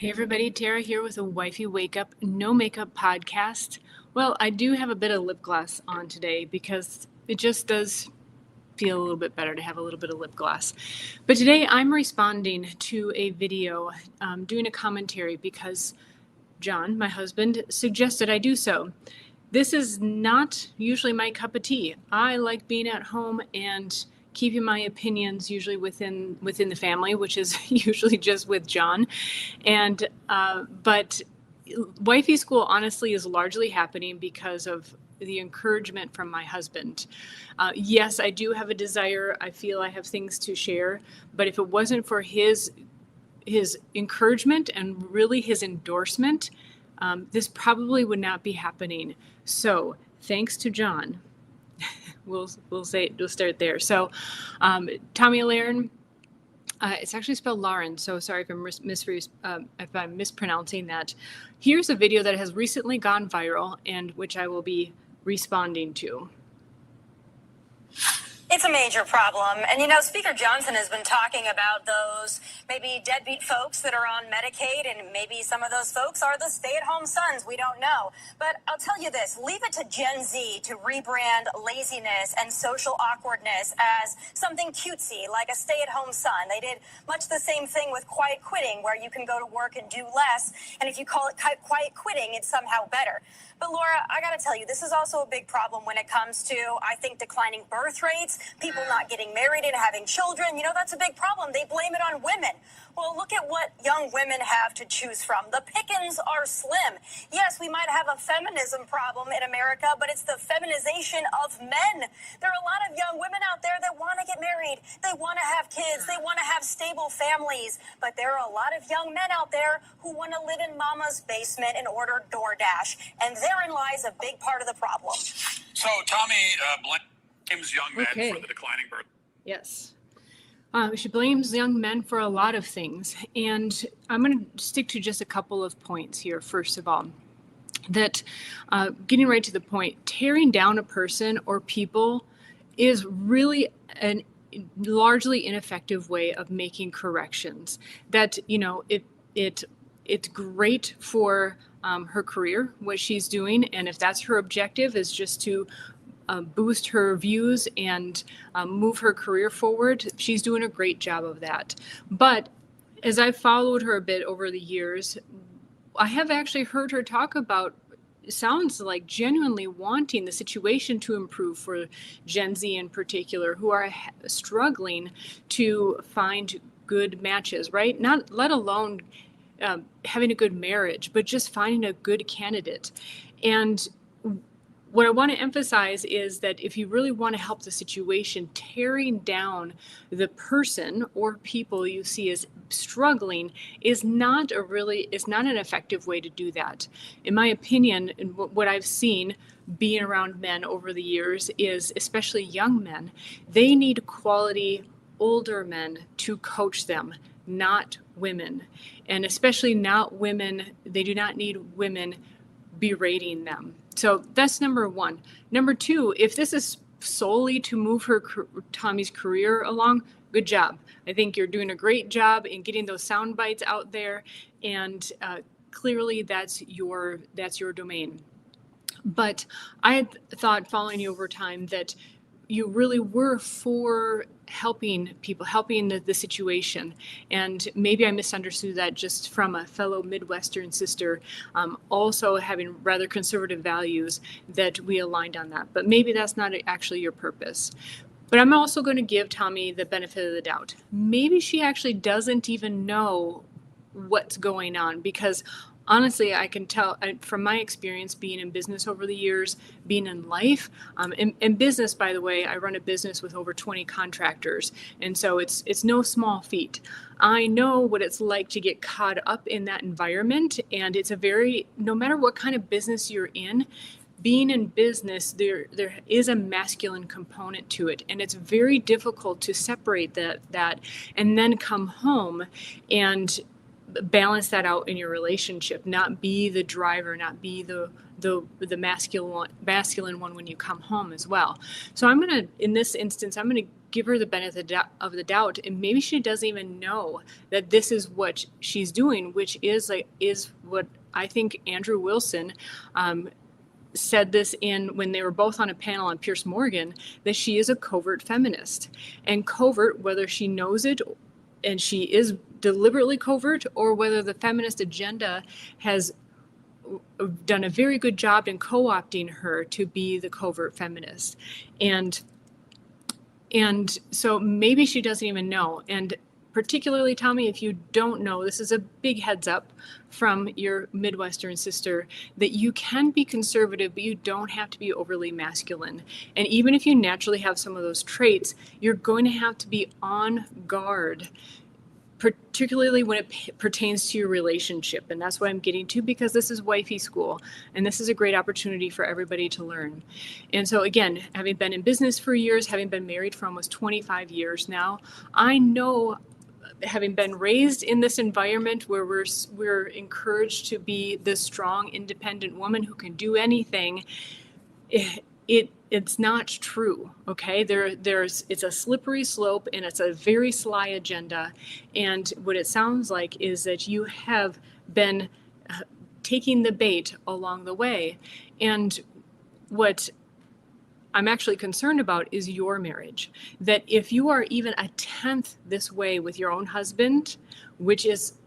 Hey everybody, Tara here with a Wifey Wake Up No Makeup podcast. Well, I do have a bit of lip gloss on today because it just does feel a little bit better to have a little bit of lip gloss. But today I'm responding to a video, doing a commentary because John, my husband, suggested I do so. This is not usually my cup of tea. I like being at home and keeping my opinions usually within the family, which is usually just with John. And but wifey school honestly is largely happening because of the encouragement from my husband. Yes, I do have a desire. I feel I have things to share, but if it wasn't for his encouragement and really his endorsement, this probably would not be happening. So thanks to John. We'll start there. So Tomi Lahren, it's actually spelled Lahren, so sorry if I'm mispronouncing that. Here's a video that has recently gone viral and which I will be responding to. It's a major problem. And, Speaker Johnson has been talking about those maybe deadbeat folks that are on Medicaid, and maybe some of those folks are the stay-at-home sons. We don't know. But I'll tell you this, leave it to Gen Z to rebrand laziness and social awkwardness as something cutesy, like a stay-at-home son. They did much the same thing with quiet quitting, where you can go to work and do less, and if you call it quiet quitting, it's somehow better. But Laura, I got to tell you, this is also a big problem when it comes to, I think, declining birth rates, people not getting married and having children. That's a big problem. They blame it on women. Well, look at what young women have to choose from. The pickings are slim. Yes, we might have a feminism problem in America, but it's the feminization of men. There are a lot of young women out there that want to get married. They want to have kids. They want to have stable families. But there are a lot of young men out there who want to live in mama's basement and order DoorDash. And therein lies a big part of the problem. So Tomi blames young men for the declining birth. Yes. She blames young men for a lot of things. And I'm going to stick to just a couple of points here, first of all. That getting right to the point, tearing down a person or people is really an largely ineffective way of making corrections. That, it's great for her career, what she's doing. And if that's her objective, is just to boost her views and move her career forward, she's doing a great job of that. But as I've followed her a bit over the years, I have actually heard her talk about, sounds like genuinely wanting the situation to improve for Gen Z in particular, who are struggling to find good matches, right? Not let alone having a good marriage, but just finding a good candidate. And what I want to emphasize is that if you really want to help the situation, tearing down the person or people you see as struggling is not an effective way to do that. In my opinion, and what I've seen being around men over the years is, especially young men, they need quality older men to coach them, not women. And especially not women, they do not need women berating them. So that's number one. Number two, if this is solely to move Tomi's career along, good job. I think you're doing a great job in getting those sound bites out there, and clearly that's your domain. But I had thought, following you over time, that you really were for helping people, helping the situation. And maybe I misunderstood that just from a fellow Midwestern sister, also having rather conservative values, that we aligned on that. But maybe that's not actually your purpose. But I'm also going to give Tomi the benefit of the doubt. Maybe she actually doesn't even know what's going on, because honestly, I can tell from my experience being in business over the years, being in life, in business, by the way, I run a business with over 20 contractors. And so it's no small feat. I know what it's like to get caught up in that environment. And it's no matter what kind of business you're in, being in business, there is a masculine component to it. And it's very difficult to separate that and then come home and balance that out in your relationship, not be the driver, not be the masculine one when you come home as well. So in this instance, I'm going to give her the benefit of the doubt, and maybe she doesn't even know that this is what she's doing, which is what I think Andrew Wilson said this when they were both on a panel on Piers Morgan, that she is a covert feminist. And covert, whether she knows it and she is deliberately covert, or whether the feminist agenda has done a very good job in co-opting her to be the covert feminist. And so maybe she doesn't even know. And particularly, Tomi, if you don't know, this is a big heads up from your Midwestern sister that you can be conservative, but you don't have to be overly masculine. And even if you naturally have some of those traits, you're going to have to be on guard, particularly when it pertains to your relationship. And that's what I'm getting to, because this is wifey school, and this is a great opportunity for everybody to learn. And so again, having been in business for years, having been married for almost 25 years now, I know, having been raised in this environment where we're encouraged to be this strong, independent woman who can do anything, it's not true. Okay, it's a slippery slope, and it's a very sly agenda. And what it sounds like is that you have been taking the bait along the way. And what I'm actually concerned about is your marriage. That if you are even a tenth this way with your own husband,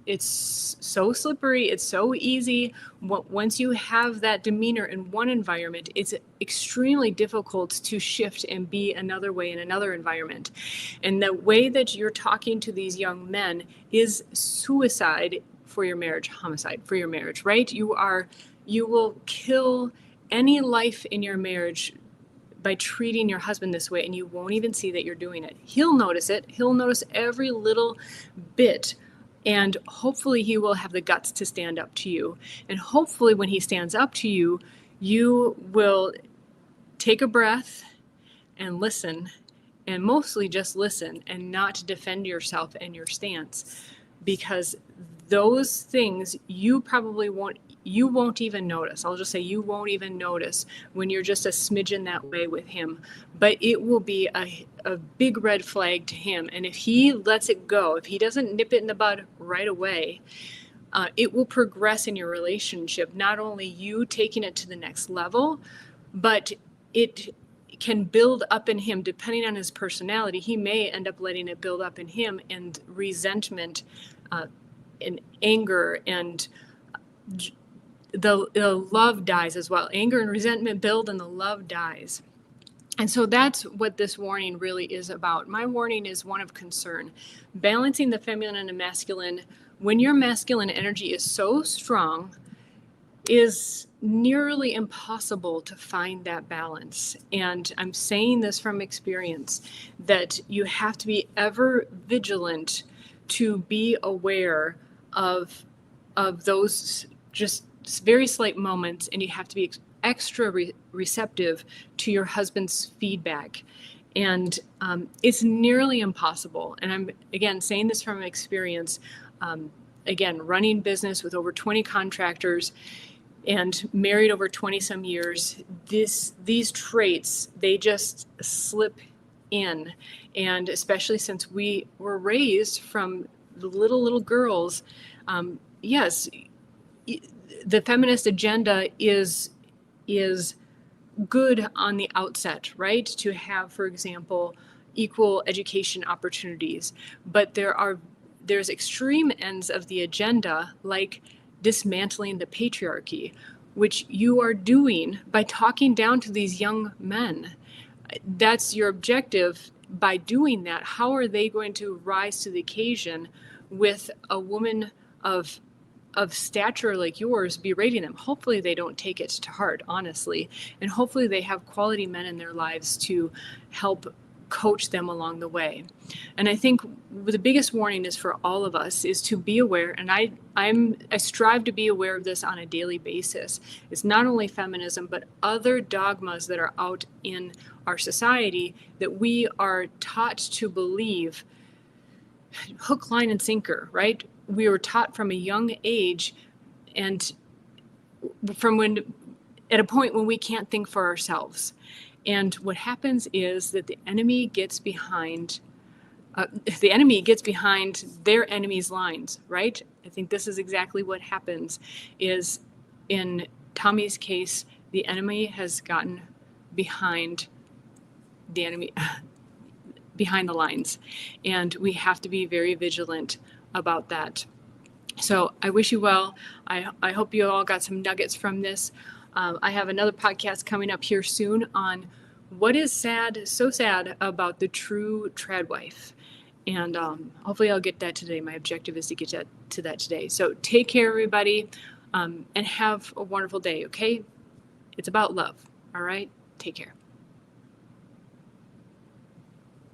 it's so slippery, it's so easy. Once you have that demeanor in one environment, it's extremely difficult to shift and be another way in another environment. And the way that you're talking to these young men is suicide for your marriage, homicide for your marriage, right? You will kill any life in your marriage by treating your husband this way, and you won't even see that you're doing it. He'll notice it. He'll notice every little bit, and hopefully he will have the guts to stand up to you. And hopefully when he stands up to you, you will take a breath and listen, and mostly just listen and not defend yourself and your stance, because those things you won't even notice. I'll just say you won't even notice when you're just a smidgen that way with him. But it will be a big red flag to him. And if he lets it go, if he doesn't nip it in the bud right away, it will progress in your relationship. Not only you taking it to the next level, but it can build up in him. Depending on his personality, he may end up letting it build up in him, and resentment and anger, and the love dies as well. Anger and resentment build, and the love dies. And so that's what this warning really is about. My warning is one of concern. Balancing the feminine and masculine, when your masculine energy is so strong, is nearly impossible to find that balance. And I'm saying this from experience, that you have to be ever vigilant to be aware of those just very slight moments, and you have to be extra receptive to your husband's feedback. And it's nearly impossible. And I'm, again, saying this from experience, again, running business with over 20 contractors and married over 20 some years, these traits, they just slip in. And especially since we were raised from the little girls, yes, the feminist agenda is good on the outset, right? To have, for example, equal education opportunities. But there's extreme ends of the agenda, like dismantling the patriarchy, which you are doing by talking down to these young men. That's your objective. By doing that, how are they going to rise to the occasion with a woman of stature like yours berating them? Hopefully they don't take it to heart, honestly. And hopefully they have quality men in their lives to help coach them along the way. And I think the biggest warning is for all of us is to be aware. And I strive to be aware of this on a daily basis. It's not only feminism, but other dogmas that are out in our society that we are taught to believe, hook, line, and sinker, right? We were taught from a young age, and at a point when we can't think for ourselves. And what happens is that the enemy gets behind their enemy's lines, right? I think this is exactly what happens. Is in Tomi's case, the enemy has gotten behind behind the lines, and we have to be very vigilant about that. So I wish you well. I hope you all got some nuggets from this. I have another podcast coming up here soon on what is so sad about the true trad wife. And hopefully I'll get that today. My objective is to get to that today. So take care, everybody, and have a wonderful day, okay? It's about love, all right? Take care.